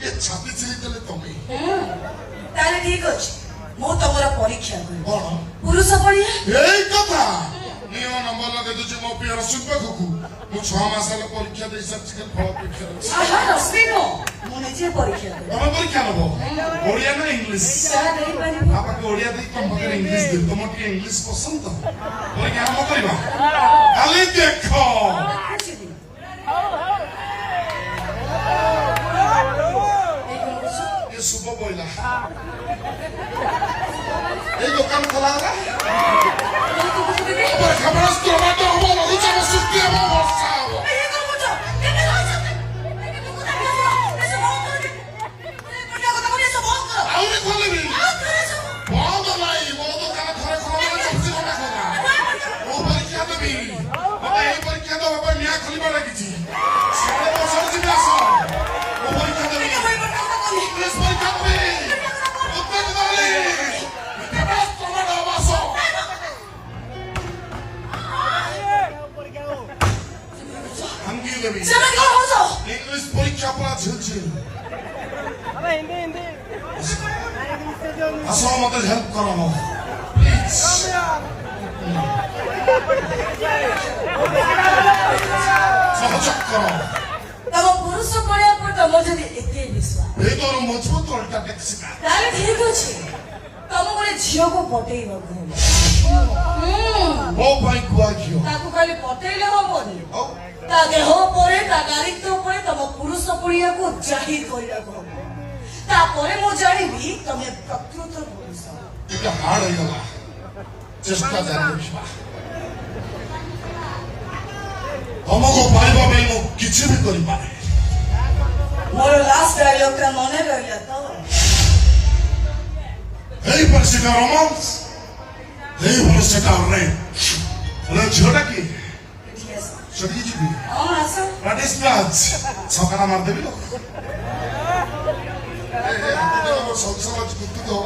ये छाती छेई देले तमे ताले ठीक अछि मो तमरा परीक्षा करी कोन पुरुष पड़िया एई कथा नियो नंबर लगे तुझे मो पियर सुनबे खुकु मु 6 मास ले परीक्षा दे सर्टिफिकेट फल परीक्षा आहा रश्मि नो मो निजे परीक्षा करी तमे परीक्षा नबो ओडिया ना इंग्लिश सा नहीं पानी आपा के ओडिया दे तुम बगर इंग्लिश दे तुम के इंग्लिश पसंद परीक्षा हम करबा खाली देखो ये सुबह बोला ये दुकान खोला है पर खबर टमाटो हो ना कुछ मत सुस्ती है वो वर्षा हो आउरे खोले भी बहुत नहीं वो दुकान खरे खोले सब्जी कोना खोला वो परीक्षा देबी बाबा ये परीक्षा दो बाबा निया खोली बड़ा किछि सारे बसर जी आसो वो परीक्षा देबी इंग्लिश परीक्षा देबी उत्तर वाले बस टमाटो बसो हम की देबी चलो निकल हो जाओ इंग्लिश परीक्षा पड़ा झिलझिल अबे हिंदी असो मत हेल्प करो प्लीज सहयोग करो तब पुरुष पड़िया पर तम जदी एते विश्वास ए तोर मजबूत अल्टा टैक्सी ताले ठीक अछि तम गोले झियो को पटेई बगु वो भाई कुआ कियो ताकू खाली पटेइले होबनी ओ ता देह परे ता दारित्व परे तम पुरुष पड़िया को जाहिर करिला को तापरे मो जानिबी तमे प्रकृत पुरुष ये हार्ड है गला चेष्टा जारी रखिबा हमको पाइबा में मु किछि भी करि पारे मोर लास्ट डायलॉग का मने रहला तो हेई पर से का रोमांस हेई पर से का रेप अरे छोटा की छोटी जी भी हां आसा राडिस प्लाज सकाना मार देबी लोग ए ए हाथ दे सब सब कुत्ते दो